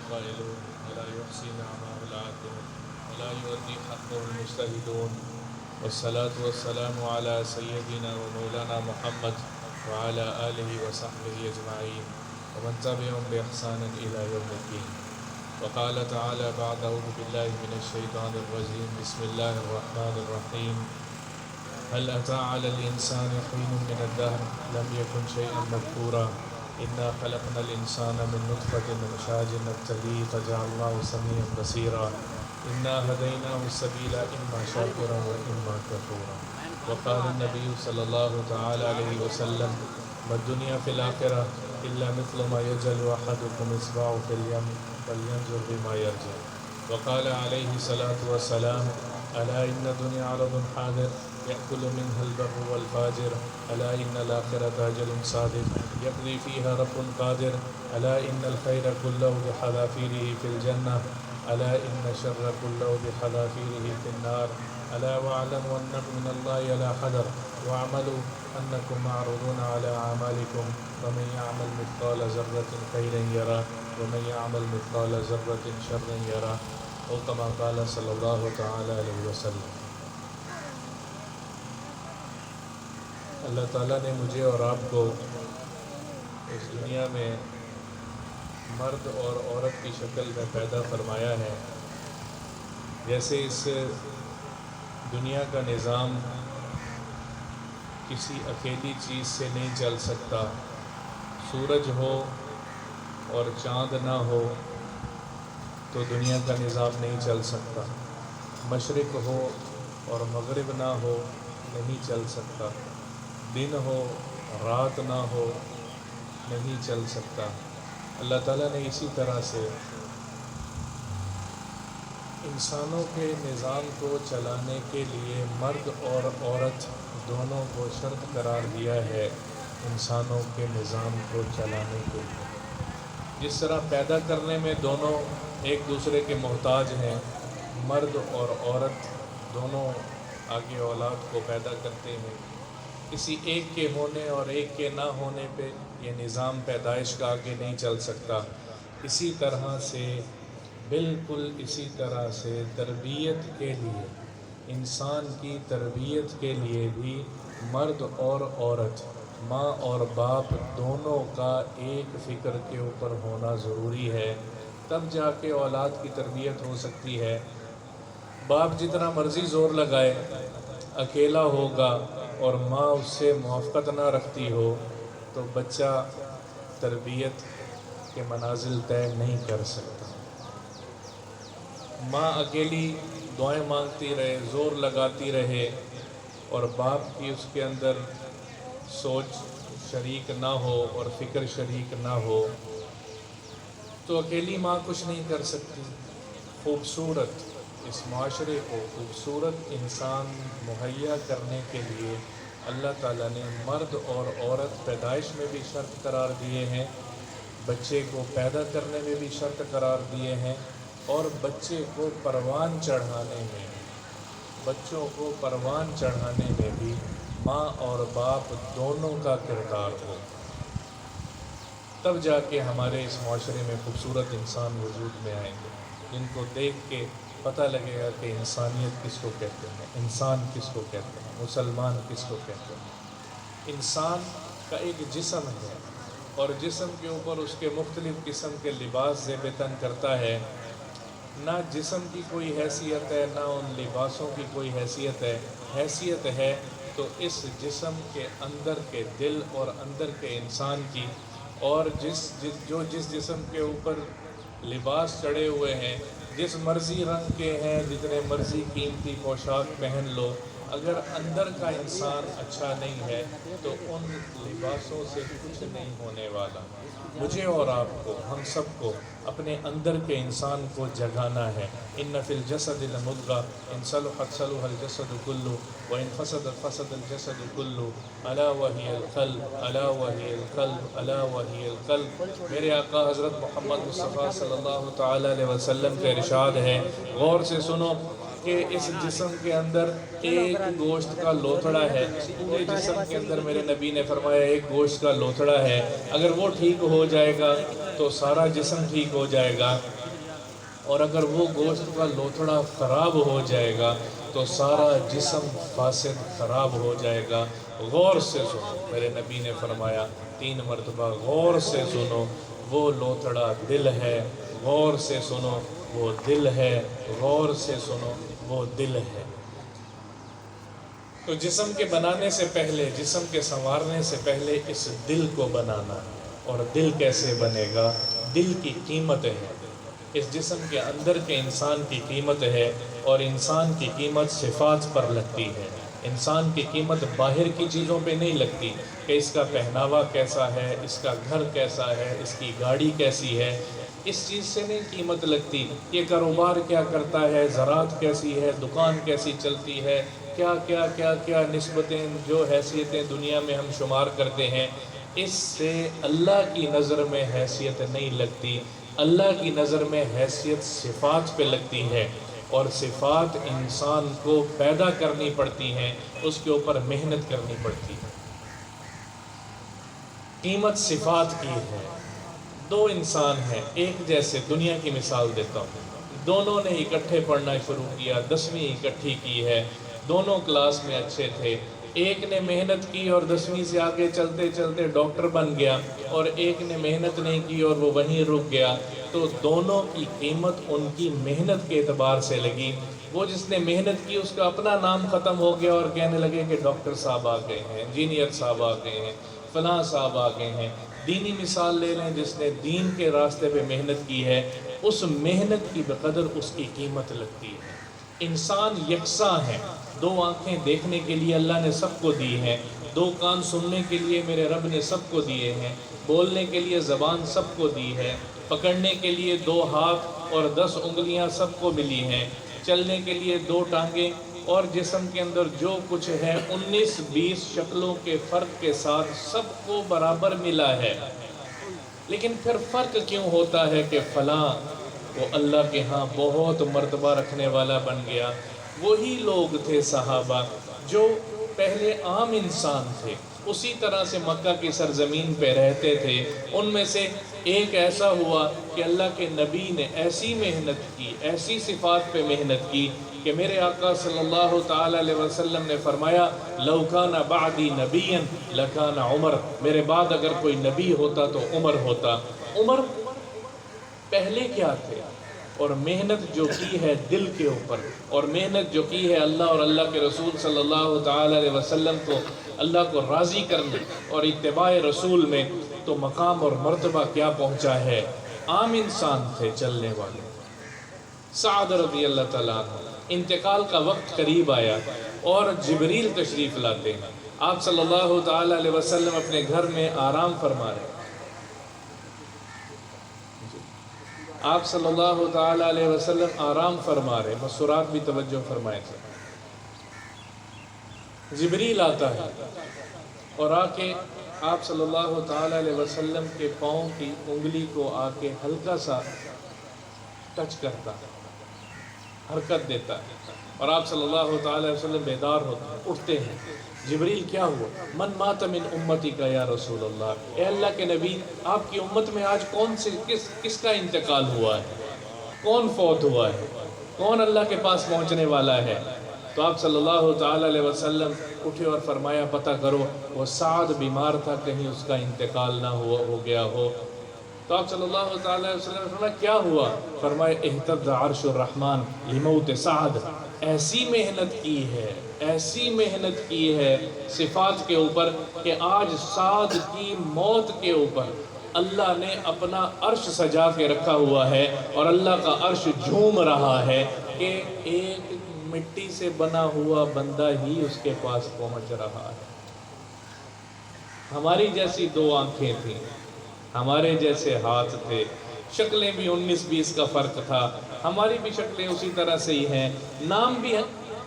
القائلون ولا يحصي نعمه العادون ولا يؤدي حقه المجتهدون والصلاة والسلام على سيدنا ومولانا محمد وعلى آله وصحبه أجمعين ومن تبعهم بإحسان إلى يوم الدين. وقال تعالى بعد أعوذ بالله من الشيطان الرجيم بسم الله الرحمن الرحيم هل أتى على الإنسان حين من الدهر لم يكن شيئا مذكورا إنا خلقنا الإنسان من نطفة أمشاج نبتليه فجعلناه سميعا بصيرا إنا هديناه السبيل إما شاكرا وإما كفورا. وقال النبي صلى الله تعالى عليه وسلم ما الدنيا في الآخرة إلا مثل ما يجعل أحدكم إصبعه في اليم فلينظر بما يرجع. وقال عليه الصلاة والسلام ألا إن الدنيا عرض حاضر يأكل منها البر والفاجر ألا إن الآخرة أجل صادق يقضي فيها رب قادر ألا إن الخير كله بحذافيره في الجنة ألا إن الشر كله بحذافيره في النار ألا واعلموا أنكم من الله لا حذر واعملوا أنكم معروضون على أعمالكم ومن يعمل مثقال ذرة خيرا يرى ومن يعمل مثقال ذرة شرا يرى او كما قال صلی اللہ تعالی علیہ وسلم. اللہ تعالیٰ نے مجھے اور آپ کو اس دنیا میں مرد اور عورت کی شکل میں پیدا فرمایا ہے. جیسے اس دنیا کا نظام کسی اکیلی چیز سے نہیں چل سکتا. سورج ہو اور چاند نہ ہو تو دنیا کا نظام نہیں چل سکتا. مشرق ہو اور مغرب نہ ہو نہیں چل سکتا. دن ہو رات نہ ہو نہیں چل سکتا. اللہ تعالیٰ نے اسی طرح سے انسانوں کے نظام کو چلانے کے لیے مرد اور عورت دونوں کو شرط قرار دیا ہے انسانوں کے نظام کو چلانے کے لیے. جس طرح پیدا کرنے میں دونوں ایک دوسرے کے محتاج ہیں، مرد اور عورت دونوں آگے اولاد کو پیدا کرتے ہیں. کسی ایک کے ہونے اور ایک کے نہ ہونے پہ یہ نظام پیدائش کا آگے نہیں چل سکتا. اسی طرح سے بالکل اسی طرح سے تربیت کے لیے، انسان کی تربیت کے لیے بھی مرد اور عورت، ماں اور باپ دونوں کا ایک فکر کے اوپر ہونا ضروری ہے. تب جا کے اولاد کی تربیت ہو سکتی ہے. باپ جتنا مرضی زور لگائے اکیلا ہوگا اور ماں اس سے موافقت نہ رکھتی ہو تو بچہ تربیت کے منازل طے نہیں کر سکتا. ماں اکیلی دعائیں مانگتی رہے، زور لگاتی رہے اور باپ کی اس کے اندر سوچ شریک نہ ہو اور فکر شریک نہ ہو تو اکیلی ماں کچھ نہیں کر سکتی. خوبصورت اس معاشرے کو خوبصورت انسان مہیا کرنے کے لیے اللہ تعالیٰ نے مرد اور عورت پیدائش میں بھی شرط قرار دیے ہیں، بچے کو پیدا کرنے میں بھی شرط قرار دیے ہیں اور بچے کو پروان چڑھانے میں، بچوں کو پروان چڑھانے میں بھی ماں اور باپ دونوں کا کردار ہو. تب جا کے ہمارے اس معاشرے میں خوبصورت انسان وجود میں آئیں گے جن کو دیکھ کے پتہ لگے گا کہ انسانیت کس کو کہتے ہیں، انسان کس کو کہتے ہیں، مسلمان کس کو کہتے ہیں. انسان کا ایک جسم ہے اور جسم کے اوپر اس کے مختلف قسم کے لباس زیب تن کرتا ہے. نہ جسم کی کوئی حیثیت ہے نہ ان لباسوں کی کوئی حیثیت ہے. حیثیت ہے تو اس جسم کے اندر کے دل اور اندر کے انسان کی، اور جس جسم کے اوپر لباس چڑھے ہوئے ہیں، جس مرضی رنگ کے ہیں، جتنے مرضی قیمتی پوشاک پہن لو، اگر اندر کا انسان اچھا نہیں ہے تو ان لباسوں سے کچھ نہیں ہونے والا. مجھے اور آپ کو، ہم سب کو اپنے اندر کے انسان کو جگانا ہے. ان فی الجسد لمضغۃ ان صلحت صلح الجسد کلہ وان فسدت فسد الجسد کلہ الا وہی القلب الا وہی القلب الا وہی القلب. میرے آقا حضرت محمد مصطفیٰ صلی اللہ تعالی علیہ وسلم کا ارشاد ہے، غور سے سنو، کہ اس جسم کے اندر ایک گوشت کا لوتھڑا ہے، پورے جسم کے اندر میرے نبی نے فرمایا ایک گوشت کا لوتھڑا ہے، اگر وہ ٹھیک ہو جائے گا تو سارا جسم ٹھیک ہو جائے گا، اور اگر وہ گوشت کا لوتھڑا خراب ہو جائے گا تو سارا جسم فاسد خراب ہو جائے گا۔ غور سے سنو، میرے نبی نے فرمایا 3 مرتبہ، غور سے سنو، وہ لوتھڑا دل ہے، غور سے سنو وہ دل ہے، غور سے سنو وہ دل ہے۔ تو جسم کے بنانے سے پہلے، جسم کے سنوارنے سے پہلے اس دل کو بنانا ہے۔ اور دل کیسے بنے گا؟ دل کی قیمت ہے، اس جسم کے اندر کے انسان کی قیمت ہے، اور انسان کی قیمت صفات پر لگتی ہے۔ انسان کی قیمت باہر کی چیزوں پہ نہیں لگتی کہ اس کا پہناوا کیسا ہے، اس کا گھر کیسا ہے، اس کی گاڑی کیسی ہے، اس چیز سے نہیں قیمت لگتی۔ یہ کاروبار کیا کرتا ہے، زراعت کیسی ہے، دکان کیسی چلتی ہے، کیا کیا کیا کیا نسبتیں جو حیثیتیں دنیا میں ہم شمار کرتے ہیں، اس سے اللہ کی نظر میں حیثیت نہیں لگتی۔ اللہ کی نظر میں حیثیت صفات پہ لگتی ہے، اور صفات انسان کو پیدا کرنی پڑتی ہیں، اس کے اوپر محنت کرنی پڑتی ہے۔ قیمت صفات کی ہے۔ 2 انسان ہیں ایک جیسے، دنیا کی مثال دیتا ہوں، دونوں نے اکٹھے پڑھنا شروع کیا، 10ویں اکٹھی کی ہے، دونوں کلاس میں اچھے تھے، ایک نے محنت کی اور 10ویں سے آگے چلتے چلتے ڈاکٹر بن گیا، اور ایک نے محنت نہیں کی اور وہ وہیں رک گیا، تو دونوں کی قیمت ان کی محنت کے اعتبار سے لگی۔ وہ جس نے محنت کی اس کا اپنا نام ختم ہو گیا اور کہنے لگے کہ ڈاکٹر صاحب آ گئے ہیں، انجینئر صاحب آ گئے ہیں، فلاں صاحب آ گئے ہیں۔ دینی مثال لے لیں، جس نے دین کے راستے پہ محنت کی ہے، اس محنت کی بقدر اس کی قیمت لگتی ہے۔ انسان یکساں ہیں، 2 آنکھیں دیکھنے کے لیے اللہ نے سب کو دی ہیں، 2 کان سننے کے لیے میرے رب نے سب کو دیے ہیں، بولنے کے لیے زبان سب کو دی ہے، پکڑنے کے لیے 2 ہاتھ اور 10 انگلیاں سب کو ملی ہیں، چلنے کے لیے 2 ٹانگیں، اور جسم کے اندر جو کچھ ہے 19-20 شکلوں کے فرق کے ساتھ سب کو برابر ملا ہے۔ لیکن پھر فرق کیوں ہوتا ہے کہ فلاں وہ اللہ کے ہاں بہت مرتبہ رکھنے والا بن گیا؟ وہی لوگ تھے صحابہ جو پہلے عام انسان تھے، اسی طرح سے مکہ کی سرزمین پہ رہتے تھے، ان میں سے ایک ایسا ہوا کہ اللہ کے نبی نے ایسی محنت کی، ایسی صفات پہ محنت کی کہ میرے آقا صلی اللہ تعالی علیہ وسلم نے فرمایا لو کان بعدی نبیا لکان عمر، میرے بعد اگر کوئی نبی ہوتا تو عمر ہوتا۔ عمر پہلے کیا تھے؟ اور محنت جو کی ہے دل کے اوپر، اور محنت جو کی ہے اللہ اور اللہ کے رسول صلی اللہ تعالی علیہ وسلم کو اللہ کو راضی کرنے اور اتباع رسول میں، تو مقام اور مرتبہ کیا پہنچا ہے۔ عام انسان تھے چلنے والے۔ سعد رضی اللہ تعالیٰ عنہ، انتقال کا وقت قریب آیا اور جبریل تشریف لاتے ہیں، آپ صلی اللہ تعالی علیہ وسلم اپنے گھر میں آرام فرما رہے ہیں، آپ صلی اللہ تعالی علیہ وسلم آرام فرما رہے ہیں، مسورات بھی توجہ فرمائے تھے۔ جبریل آتا ہے اور آ کے آپ صلی اللہ تعالی علیہ وسلم کے پاؤں کی انگلی کو آ کے ہلکا سا ٹچ کرتا ہے، حرکت دیتا ہے، اور آپ صلی اللہ تعالی علیہ وسلم بیدار ہوتے ہیں، اٹھتے ہیں۔ جبریل کیا ہوا؟ من مات من امتی کا یا رسول اللہ، اے اللہ کے نبی آپ کی امت میں آج کون سے کس کا انتقال ہوا ہے، کون فوت ہوا ہے، کون اللہ کے پاس پہنچنے والا ہے؟ تو آپ صلی اللہ تعالی علیہ وسلم اٹھے اور فرمایا پتہ کرو وہ سعد بیمار تھا، کہیں اس کا انتقال نہ ہو گیا ہو۔ تو آپ صلی اللہ تعالی علیہ وسلم نے فرمایا کیا ہوا؟ فرمایا اہتز عرش الرحمن لموت سعد، ایسی محنت کی ہے، ایسی محنت کی ہے صفات کے اوپر کہ آج سعد کی موت کے اوپر اللہ نے اپنا عرش سجا کے رکھا ہوا ہے، اور اللہ کا عرش جھوم رہا ہے کہ ایک مٹی سے بنا ہوا بندہ ہی اس کے پاس پہنچ رہا ہے۔ ہماری جیسی 2 آنکھیں تھیں، ہمارے جیسے ہاتھ تھے، شکلیں بھی 19-20 کا فرق تھا، ہماری بھی شکلیں اسی طرح سے ہی ہیں، نام بھی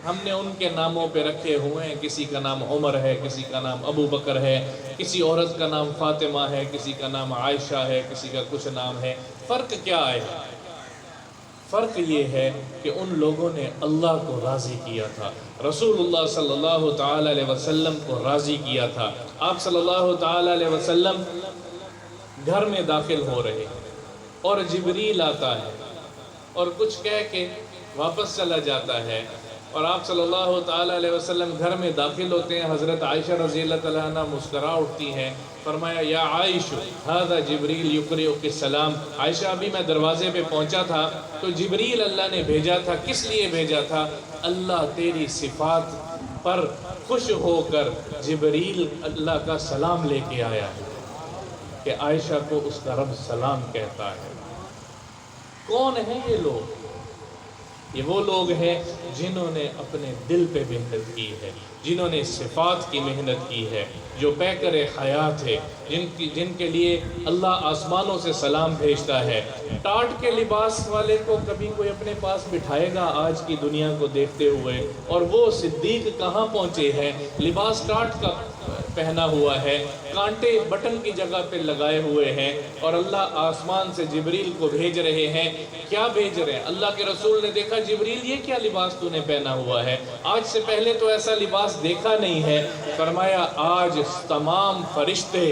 ہم نے ان کے ناموں پہ رکھے ہوئے ہیں، کسی کا نام عمر ہے، کسی کا نام ابو بکر ہے، کسی عورت کا نام فاطمہ ہے، کسی کا نام عائشہ ہے، کسی کا کچھ نام ہے۔ فرق کیا ہے؟ فرق یہ ہے کہ ان لوگوں نے اللہ کو راضی کیا تھا، رسول اللہ صلی اللہ تعالی علیہ وسلم کو راضی کیا تھا۔ آپ صلی اللہ تعالی علیہ وسلم گھر میں داخل ہو رہے اور جبریل آتا ہے اور کچھ کہہ کے واپس چلا جاتا ہے، اور آپ صلی اللہ تعالی علیہ وسلم گھر میں داخل ہوتے ہیں۔ حضرت عائشہ رضی اللہ تعالیٰ عنہ مسکرا اٹھتی ہیں، فرمایا یا عائشہ ھذا جبریل یقرئک السلام۔ عائشہ ابھی میں دروازے پہ پہنچا تھا تو جبریل اللہ نے بھیجا تھا۔ کس لیے بھیجا تھا؟ اللہ تیری صفات پر خوش ہو کر جبریل اللہ کا سلام لے کے آیا ہے کہ عائشہ کو اس کا رب سلام کہتا ہے۔ کون ہیں یہ لوگ؟ یہ وہ لوگ ہیں جنہوں نے اپنے دل پہ محنت کی ہے، جنہوں نے صفات کی محنت کی ہے، جو پیکر حیات ہے، جن کے لیے اللہ آسمانوں سے سلام بھیجتا ہے۔ ٹاٹ کے لباس والے کو کبھی کوئی اپنے پاس بٹھائے گا آج کی دنیا کو دیکھتے ہوئے، اور وہ صدیق کہاں پہنچے ہیں؟ لباس ٹاٹ کا پہنا ہوا ہے، کانٹے بٹن کی جگہ پہ لگائے ہوئے ہیں، اور اللہ آسمان سے جبریل کو بھیج رہے ہیں۔ کیا بھیج رہے ہیں؟ اللہ کے رسول نے دیکھا جبریل یہ کیا لباس تو نے پہنا ہوا ہے، آج سے پہلے تو ایسا لباس دیکھا نہیں ہے۔ فرمایا آج تمام فرشتے،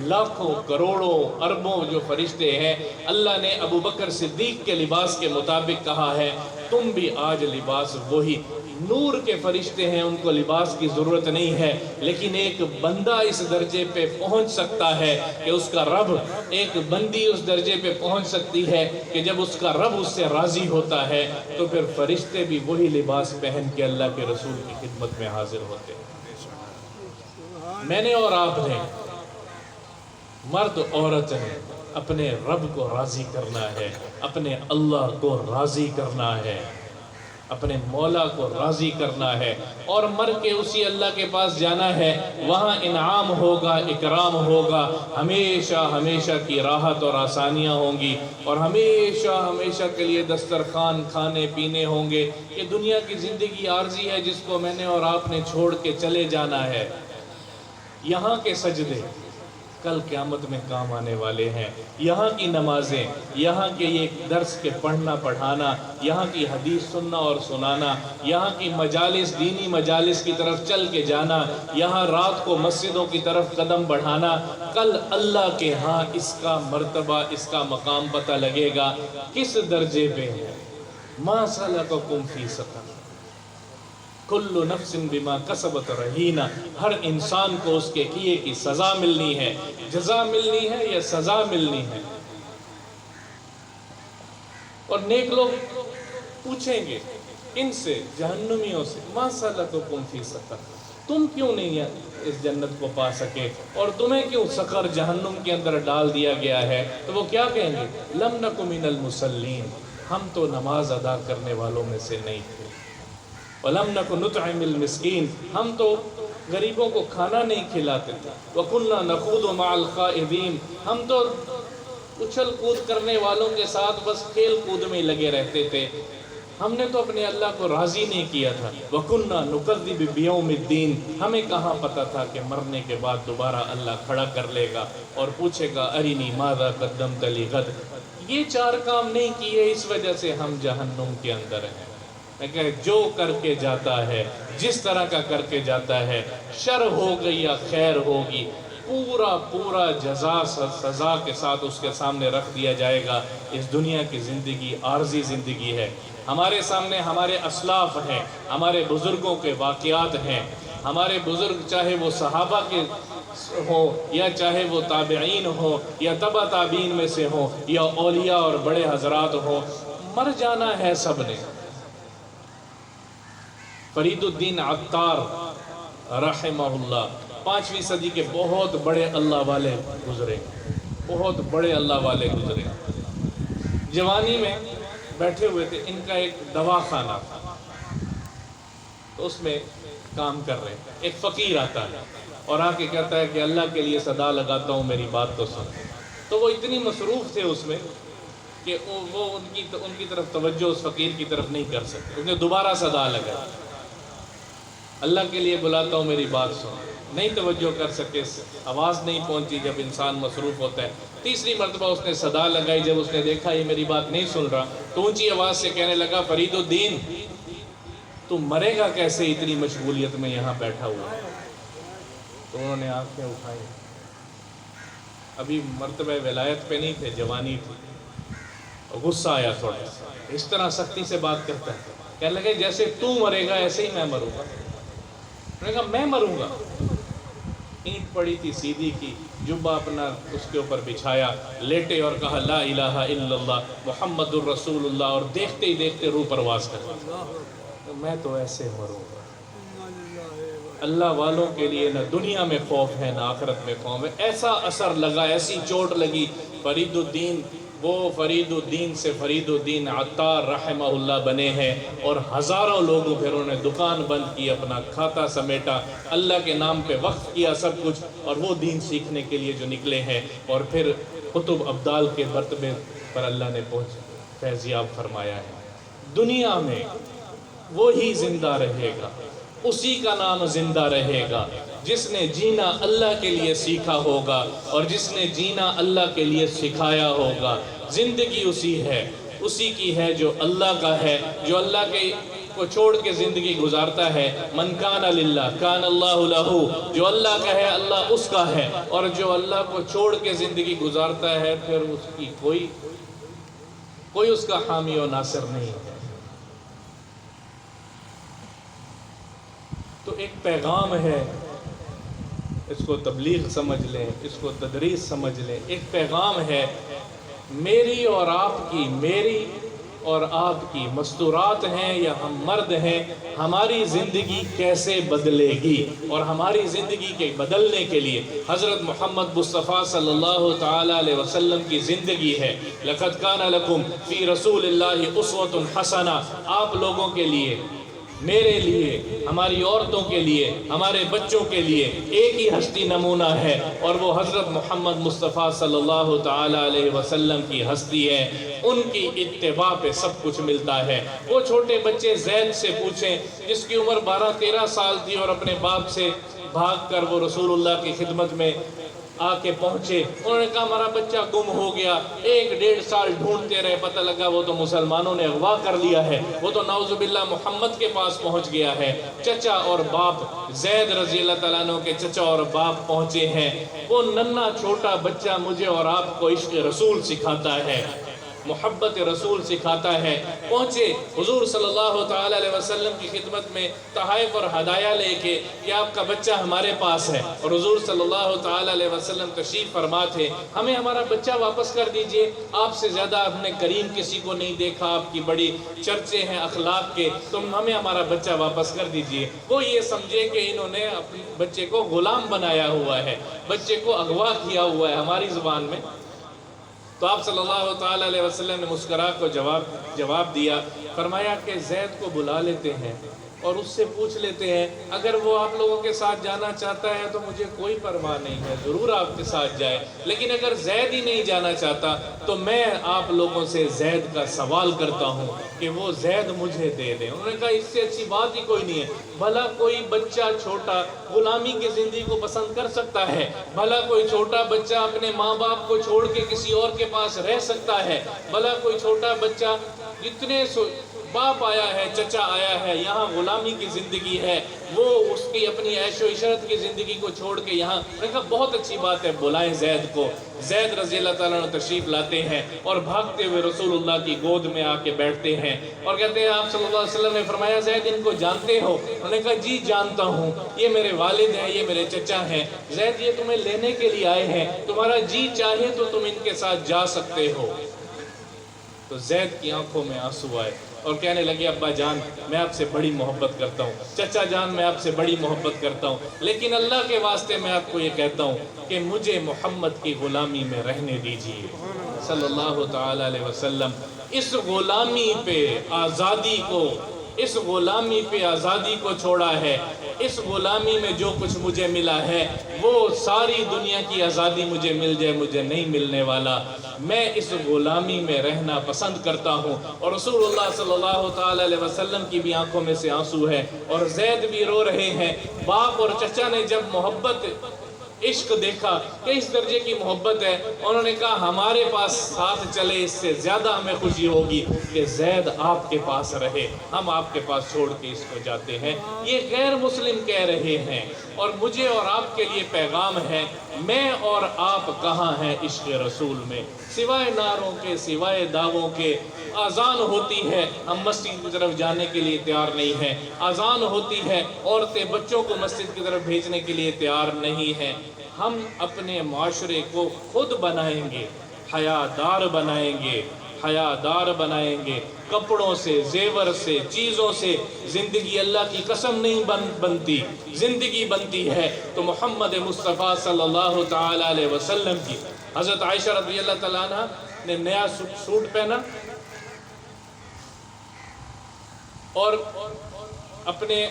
لاکھوں کروڑوں اربوں جو فرشتے ہیں، اللہ نے ابو بکر صدیق کے لباس کے مطابق کہا ہے تم بھی آج لباس وہی نور کے فرشتے ہیں، ان کو لباس کی ضرورت نہیں ہے، لیکن ایک بندہ اس درجے پہ پہنچ سکتا ہے کہ اس کا رب، ایک بندی اس درجے پہ پہنچ سکتی ہے کہ جب اس کا رب اس سے راضی ہوتا ہے تو پھر فرشتے بھی وہی لباس پہن کے اللہ کے رسول کی خدمت میں حاضر ہوتے ہیں۔ میں نے اور آپ نے، مرد عورت نے، اپنے رب کو راضی کرنا ہے، اپنے اللہ کو راضی کرنا ہے، اپنے مولا کو راضی کرنا ہے، اور مر کے اسی اللہ کے پاس جانا ہے۔ وہاں انعام ہوگا، اکرام ہوگا، ہمیشہ ہمیشہ کی راحت اور آسانیاں ہوں گی، اور ہمیشہ ہمیشہ کے لیے دسترخوان، کھانے پینے ہوں گے۔ یہ دنیا کی زندگی عارضی ہے جس کو میں نے اور آپ نے چھوڑ کے چلے جانا ہے۔ یہاں کے سجدے کل قیامت میں کام آنے والے ہیں، یہاں کی نمازیں، یہاں کے یہ درس کے پڑھنا پڑھانا، یہاں کی حدیث سننا اور سنانا، یہاں کی مجالس، دینی مجالس کی طرف چل کے جانا، یہاں رات کو مسجدوں کی طرف قدم بڑھانا، کل اللہ کے ہاں اس کا مرتبہ، اس کا مقام پتہ لگے گا کس درجے پہ ہے۔ ما سلککم فی سقر کل نفس بما کسبت رہینہ، ہر انسان کو اس کے کیے کی سزا ملنی ہے، جزا ملنی ہے یا سزا ملنی ہے۔ اور نیک لوگ پوچھیں گے ان سے، جہنمیوں سے، ما سلککم فی سقر، تم کیوں نہیں اس جنت کو پا سکے اور تمہیں کیوں سقر جہنم کے اندر ڈال دیا گیا ہے؟ تو وہ کیا کہیں گے؟ لم نک من المصلین، ہم تو نماز ادا کرنے والوں میں سے نہیں تھے۔ وَلَمْ نَكُ نُطْعِمُ الْمِسْكِينَ، ہم تو غریبوں کو کھانا نہیں کھلاتے تھے۔ وَكُنَّا نَخُوضُ مَعَ الْخَائِضِينَ، ہم تو اچھل کود کرنے والوں کے ساتھ بس کھیل کود میں لگے رہتے تھے، ہم نے تو اپنے اللہ کو راضی نہیں کیا تھا۔ وَكُنَّا نُكَذِّبُ بِيَوْمِ الدِّينِ، ہمیں کہاں پتہ تھا کہ مرنے کے بعد دوبارہ اللہ کھڑا کر لے گا اور پوچھے گا أَرِنِي مَاذَا قَدَّمْتَ لِغَدٍ۔ یہ چار کام نہیں کیے، اس وجہ سے ہم جہنم کے اندر ہیں۔ میں کہے جو کر کے جاتا ہے، جس طرح کا کر کے جاتا ہے، شر ہو گئی یا خیر ہوگی، پورا جزا سزا کے ساتھ اس کے سامنے رکھ دیا جائے گا۔ اس دنیا کی زندگی عارضی زندگی ہے، ہمارے سامنے ہمارے اسلاف ہیں، ہمارے بزرگوں کے واقعات ہیں۔ ہمارے بزرگ چاہے وہ صحابہ کے ہوں یا چاہے وہ تابعین ہوں یا تبع تابعین میں سے ہوں یا اولیاء اور بڑے حضرات ہوں، مر جانا ہے سب نے۔ فرید الدین عطار رحمہ اللہ 5ویں صدی کے بہت بڑے اللہ والے گزرے، بہت بڑے اللہ والے گزرے۔ جوانی میں بیٹھے ہوئے تھے، ان کا ایک دواخانہ تھا، تو اس میں کام کر رہے، ایک فقیر آتا ہے اور آ کے کہتا ہے کہ اللہ کے لیے صدا لگاتا ہوں میری بات تو سن۔ تو وہ اتنی مصروف تھے اس میں کہ وہ ان کی طرف توجہ اس فقیر کی طرف نہیں کر سکتے۔ اس نے دوبارہ صدا لگائی، اللہ کے لیے بلاتا ہوں میری بات سن۔ نہیں توجہ کر سکے، آواز نہیں پہنچی جب انسان مصروف ہوتا ہے۔ تیسری مرتبہ اس نے صدا لگائی، جب اس نے دیکھا یہ میری بات نہیں سن رہا تو اونچی آواز سے کہنے لگا فرید الدین تو مرے گا کیسے اتنی مشغولیت میں یہاں بیٹھا ہوا؟ تو انہوں نے آنکھیں اٹھائی، ابھی مرتبہ ولایت پہ نہیں تھے، جوانی تھی، اور غصہ آیا تھوڑا سا، اس طرح سختی سے بات کرتا ہے، کہنے لگے جیسے تو مرے گا ایسے ہی میں مروں گا۔ انہوں نے کہا میں مروں گا؟ اینٹ پڑی تھی سیدھی کی، جبہ اپنا اس کے اوپر بچھایا، لیٹے اور کہا لا الہ الا اللہ محمد الرسول اللہ، اور دیکھتے ہی دیکھتے روح پرواز کر، میں تو ایسے مروں گا۔ اللہ والوں کے لیے نہ دنیا میں خوف ہے نہ آخرت میں خوف ہے۔ ایسا اثر لگا، ایسی چوٹ لگی، فرید الدین وہ فرید الدین سے فرید الدین عطار رحمہ اللہ بنے ہیں، اور ہزاروں لوگوں پھر انہوں نے دکان بند کی، اپنا کھاتا سمیٹا، اللہ کے نام پہ وقف کیا سب کچھ، اور وہ دین سیکھنے کے لیے جو نکلے ہیں، اور پھر قطب ابدال کے مرتبے پر اللہ نے فیضیاب فرمایا ہے۔ دنیا میں وہی زندہ رہے گا، اسی کا نام زندہ رہے گا جس نے جینا اللہ کے لیے سیکھا ہوگا اور جس نے جینا اللہ کے لیے سکھایا ہوگا۔ زندگی اسی کی ہے جو اللہ کا ہے، جو اللہ کے کو چھوڑ کے زندگی گزارتا ہے۔ من کان للہ کان اللہ لہو، جو اللہ کا ہے اللہ اس کا ہے، اور جو اللہ کو چھوڑ کے زندگی گزارتا ہے پھر اس کی کوئی اس کا حامی و ناصر نہیں ہے۔ تو ایک پیغام ہے، اس کو تبلیغ سمجھ لیں، اس کو تدریس سمجھ لیں، ایک پیغام ہے میری اور آپ کی مستورات ہیں یا ہم مرد ہیں، ہماری زندگی کیسے بدلے گی، اور ہماری زندگی کے بدلنے کے لیے حضرت محمد مصطفیٰ صلی اللہ تعالی علیہ وسلم کی زندگی ہے۔ لَقَدْ كَانَ لَكُمْ فِي رَسُولِ اللَّهِ أُسْوَةٌ حَسَنَةٌ، آپ لوگوں کے لیے، میرے لیے، ہماری عورتوں کے لیے، ہمارے بچوں کے لیے ایک ہی ہستی نمونہ ہے، اور وہ حضرت محمد مصطفیٰ صلی اللہ تعالی علیہ وسلم کی ہستی ہے۔ ان کی اتباع پہ سب کچھ ملتا ہے۔ وہ چھوٹے بچے زید سے پوچھیں جس کی عمر 12-13 سال تھی، اور اپنے باپ سے بھاگ کر وہ رسول اللہ کی خدمت میں آ کے پہنچے، انہوں نے کہا ہمارا بچہ گم ہو گیا، 1-1.5 سال ڈھونڈتے رہے، پتہ لگا وہ تو مسلمانوں نے اغوا کر لیا ہے، وہ تو نعوذ باللہ محمد کے پاس پہنچ گیا ہے۔ چچا اور باپ، زید رضی اللہ تعالیٰ عنہ کے چچا اور باپ پہنچے ہیں۔ وہ ننھا چھوٹا بچہ مجھے اور آپ کو عشق رسول سکھاتا ہے، محبت رسول سکھاتا ہے۔ پہنچے حضور صلی اللہ تعالی علیہ وسلم کی خدمت میں تحائف اور ہدایہ لے کے کہ آپ کا بچہ ہمارے پاس ہے، اور حضور صلی اللہ تعالی علیہ وسلم تشریف فرما تھے، ہمیں ہمارا بچہ واپس کر دیجئے، آپ سے زیادہ آپ نے کریم کسی کو نہیں دیکھا، آپ کی بڑی چرچے ہیں اخلاق کے، تم ہمیں ہمارا بچہ واپس کر دیجئے۔ وہ یہ سمجھے کہ انہوں نے اپنے بچے کو غلام بنایا ہوا ہے، بچے کو اغوا کیا ہوا ہے ہماری زبان میں۔ تو آپ صلی اللہ تعالی علیہ وسلم نے مسکرا کو جواب دیا، فرمایا کہ زید کو بلا لیتے ہیں اور اس سے پوچھ لیتے ہیں، اگر وہ آپ لوگوں کے ساتھ جانا چاہتا ہے تو مجھے کوئی پرواہ نہیں ہے، ضرور آپ کے ساتھ جائے، لیکن اگر زید ہی نہیں جانا چاہتا تو میں آپ لوگوں سے زید کا سوال کرتا ہوں کہ وہ زید مجھے دے دیں۔ انہوں نے کہا اس سے اچھی بات ہی کوئی نہیں ہے، بھلا کوئی بچہ چھوٹا غلامی کی زندگی کو پسند کر سکتا ہے، بھلا کوئی چھوٹا بچہ اپنے ماں باپ کو چھوڑ کے کسی اور کے پاس رہ سکتا ہے، بھلا کوئی چھوٹا بچہ جتنے باپ آیا ہے، چچا آیا ہے، یہاں غلامی کی زندگی ہے، وہ اس کی اپنی عیش و عشرت کی زندگی کو چھوڑ کے یہاں، میں نے کہا بہت اچھی بات ہے، بلائیں زید کو۔ زید رضی اللہ تعالیٰ عنہ تشریف لاتے ہیں اور بھاگتے ہوئے رسول اللہ کی گود میں آ کے بیٹھتے ہیں اور کہتے ہیں آپ صلی اللہ علیہ وسلم نے فرمایا زید ان کو جانتے ہو؟ انہوں نے کہا جی جانتا ہوں، یہ میرے والد ہیں، یہ میرے چچا ہیں۔ زید یہ تمہیں لینے کے لیے آئے ہیں، تمہارا جی چاہے تو تم ان کے ساتھ جا سکتے ہو۔ تو زید کی آنکھوں میں آنسو آئے اور کہنے لگے ابا جان میں آپ سے بڑی محبت کرتا ہوں، چچا جان میں آپ سے بڑی محبت کرتا ہوں، لیکن اللہ کے واسطے میں آپ کو یہ کہتا ہوں کہ مجھے محمد کی غلامی میں رہنے دیجیے صلی اللہ تعالی علیہ وسلم۔ اس غلامی پہ آزادی کو چھوڑا ہے، اس غلامی میں جو کچھ مجھے ملا ہے وہ ساری دنیا کی آزادی مجھے مل جائے مجھے نہیں ملنے والا، میں اس غلامی میں رہنا پسند کرتا ہوں۔ اور رسول اللہ صلی اللہ تعالی علیہ وسلم کی بھی آنکھوں میں سے آنسو ہے، اور زید بھی رو رہے ہیں۔ باپ اور چچا نے جب محبت عشق دیکھا کہ اس درجے کی محبت ہے، انہوں نے کہا ہمارے پاس ساتھ چلے، اس سے زیادہ ہمیں خوشی ہوگی کہ زید آپ کے پاس رہے، ہم آپ کے پاس چھوڑ کے اس کو جاتے ہیں۔ یہ غیر مسلم کہہ رہے ہیں، اور مجھے اور آپ کے لیے پیغام ہے، میں اور آپ کہاں ہیں عشق رسول میں؟ سوائے نعروں کے، سوائے دعووں کے۔ اذان ہوتی ہے، ہم مسجد کی طرف جانے کے لیے تیار نہیں ہیں۔ اذان ہوتی ہے، عورتیں بچوں کو مسجد کی طرف بھیجنے کے لیے تیار نہیں ہیں۔ ہم اپنے معاشرے کو خود بنائیں گے، حیادار بنائیں گے، حیادار بنائیں گے۔ کپڑوں سے، زیور سے، چیزوں سے زندگی اللہ کی قسم نہیں بنتی، زندگی بنتی ہے تو محمد مصطفیٰ صلی اللہ تعالی علیہ وسلم کی۔ حضرت عائشہ رضی اللہ تعالیٰ عنہ نے نیا سوٹ پہنا اور اپنے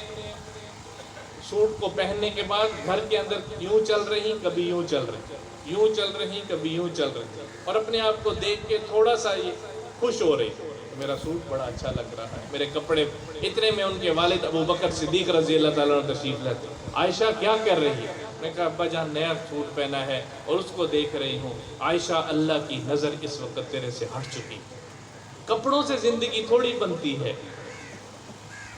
سوٹ کو پہننے کے بعد گھر کے اندر یوں چل رہی، کبھی یوں چل رہی، یوں چل رہی، کبھی یوں چل رہی، اور اپنے آپ کو دیکھ کے تھوڑا سا یہ خوش ہو رہی، میرا سوٹ بڑا اچھا لگ رہا ہے، میرے کپڑے۔ اتنے میں ان کے والد ابو بکر صدیق رضی اللہ تعالیٰ عنہ تشریف لاتے۔ عائشہ کیا کر رہی ہے؟ میں کہا ابا جان نیا سوٹ پہنا ہے اور اس کو دیکھ رہی ہوں۔ عائشہ اللہ کی نظر اس وقت تیرے سے ہٹ چکی۔ کپڑوں سے زندگی تھوڑی بنتی ہے،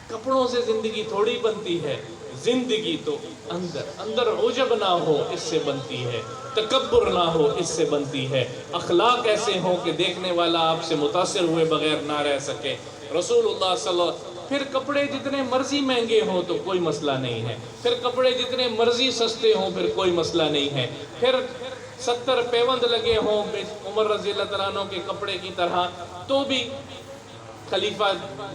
کپڑوں سے زندگی تھوڑی بنتی ہے، زندگی تو اندر عجب نہ ہو اس سے بنتی ہے، تکبر نہ ہو اس سے بنتی ہے، اخلاق ایسے ہوں کہ دیکھنے والا آپ سے متاثر ہوئے بغیر نہ رہ سکے۔ رسول اللہ صلی اللہ علیہ وسلم۔ پھر کپڑے جتنے مرضی مہنگے ہوں تو کوئی مسئلہ نہیں ہے، پھر کپڑے جتنے مرضی سستے ہوں پھر کوئی مسئلہ نہیں ہے، پھر 70 پیوند لگے ہوں عمر رضی اللہ تعالیٰ عنہ کے کپڑے کی طرح تو بھی خلیفہ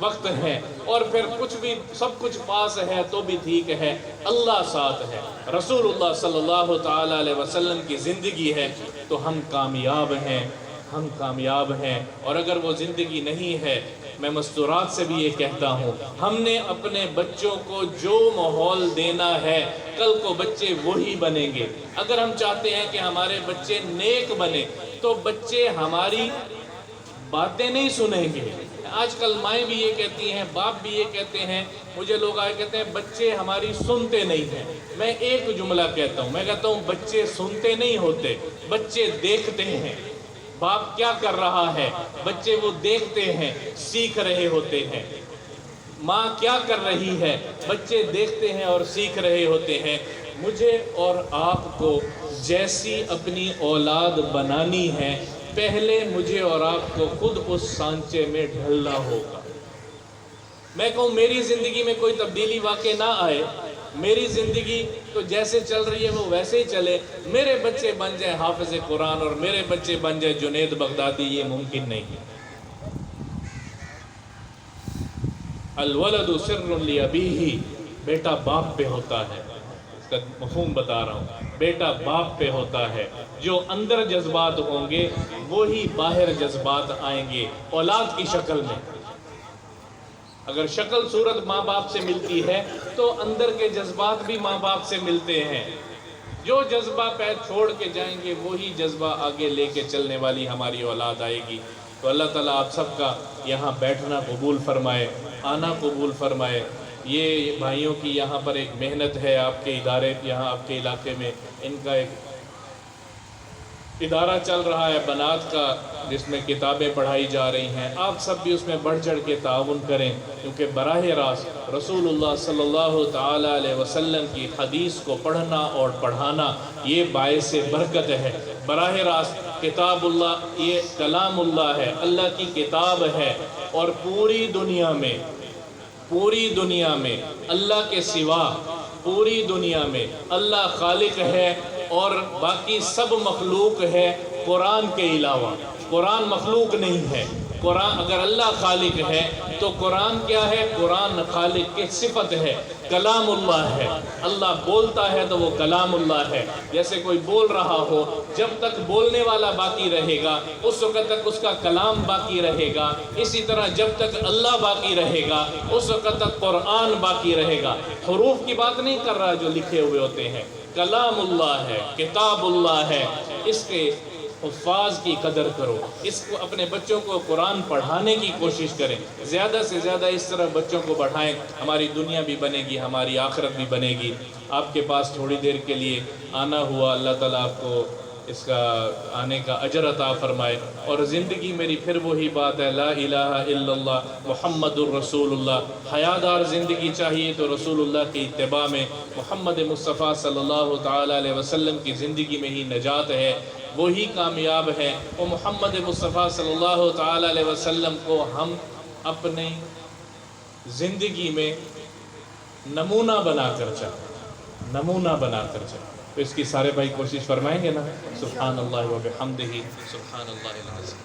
وقت ہے، اور پھر کچھ بھی سب کچھ پاس ہے تو بھی ٹھیک ہے، اللہ ساتھ ہے، رسول اللہ صلی اللہ تعالی علیہ وسلم کی زندگی ہے تو ہم کامیاب ہیں، ہم کامیاب ہیں۔ اور اگر وہ زندگی نہیں ہے، میں مستورات سے بھی یہ کہتا ہوں، ہم نے اپنے بچوں کو جو ماحول دینا ہے کل کو بچے وہی بنیں گے۔ اگر ہم چاہتے ہیں کہ ہمارے بچے نیک بنے تو بچے ہماری باتیں نہیں سنیں گے۔ آج کل مائیں بھی یہ کہتی ہیں، باپ بھی یہ کہتے ہیں، مجھے لوگ آئے کہتے ہیں بچے ہماری سنتے نہیں ہیں۔ میں ایک جملہ کہتا ہوں، میں کہتا ہوں بچے سنتے نہیں ہوتے، بچے دیکھتے ہیں۔ باپ کیا کر رہا ہے بچے وہ دیکھتے ہیں، سیکھ رہے ہوتے ہیں۔ ماں کیا کر رہی ہے بچے دیکھتے ہیں اور سیکھ رہے ہوتے ہیں۔ مجھے اور آپ کو جیسی اپنی اولاد بنانی ہے، پہلے مجھے اور آپ کو خود اس سانچے میں ڈھلنا ہوگا۔ میں کہوں میری زندگی میں کوئی تبدیلی واقع نہ آئے، میری زندگی تو جیسے چل رہی ہے وہ ویسے ہی چلے، میرے بچے بن جائیں حافظ قرآن اور میرے بچے بن جائیں جنید بغدادی، یہ ممکن نہیں ہے۔ الولد سر لابیہ، بیٹا باپ پہ ہوتا ہے، اس کا مفہوم بتا رہا ہوں، بیٹا باپ پہ ہوتا ہے۔ جو اندر جذبات ہوں گے وہی باہر جذبات آئیں گے اولاد کی شکل میں۔ اگر شکل صورت ماں باپ سے ملتی ہے تو اندر کے جذبات بھی ماں باپ سے ملتے ہیں۔ جو جذبہ پہ چھوڑ کے جائیں گے وہی جذبہ آگے لے کے چلنے والی ہماری اولاد آئے گی۔ تو اللہ تعالیٰ آپ سب کا یہاں بیٹھنا قبول فرمائے، آنا قبول فرمائے۔ یہ بھائیوں کی یہاں پر ایک محنت ہے، آپ کے ادارے یہاں آپ کے علاقے میں ان کا ایک ادارہ چل رہا ہے بنات کا، جس میں کتابیں پڑھائی جا رہی ہیں۔ آپ سب بھی اس میں بڑھ چڑھ کے تعاون کریں، کیونکہ براہ راست رسول اللہ صلی اللہ تعالی علیہ وسلم کی حدیث کو پڑھنا اور پڑھانا یہ باعث برکت ہے۔ براہ راست کتاب اللہ، یہ کلام اللہ ہے، اللہ کی کتاب ہے، اور پوری دنیا میں اللہ کے سوا پوری دنیا میں اللہ خالق ہے اور باقی سب مخلوق ہے قرآن کے علاوہ۔ قرآن مخلوق نہیں ہے، قرآن اگر اللہ خالق ہے تو قرآن کیا ہے؟ قرآن خالق کی صفت ہے، کلام اللہ ہے۔ اللہ بولتا ہے تو وہ کلام اللہ ہے۔ جیسے کوئی بول رہا ہو، جب تک بولنے والا باقی رہے گا اس وقت تک اس کا کلام باقی رہے گا، اسی طرح جب تک اللہ باقی رہے گا اس وقت تک قرآن باقی رہے گا۔ حروف کی بات نہیں کر رہا جو لکھے ہوئے ہوتے ہیں، کلام اللہ ہے، کتاب اللہ ہے۔ اس کے حفاظ کی قدر کرو، اس کو اپنے بچوں کو قرآن پڑھانے کی کوشش کریں، زیادہ سے زیادہ اس طرح بچوں کو پڑھائیں، ہماری دنیا بھی بنے گی، ہماری آخرت بھی بنے گی۔ آپ کے پاس تھوڑی دیر کے لیے آنا ہوا، اللہ تعالیٰ آپ کو اس کا آنے کا اجر عطا فرمائے۔ اور زندگی میری پھر وہی بات ہے، لا الہ الا اللہ محمد الرسول اللہ۔ حیادار زندگی چاہیے تو رسول اللہ کی اتباع میں، محمد مصطفیٰ صلی اللہ تعالیٰ علیہ وسلم کی زندگی میں ہی نجات ہے، وہی کامیاب ہے۔ وہ محمد مصطفیٰ صلی اللہ تعالیٰ علیہ وسلم کو ہم اپنی زندگی میں نمونہ بنا کر چلیں، نمونہ بنا کر چلیں۔ تو اس کی سارے بھائی کوشش فرمائیں گے نا؟ سبحان اللہ و بحمدہ، سبحان اللہ العظیم۔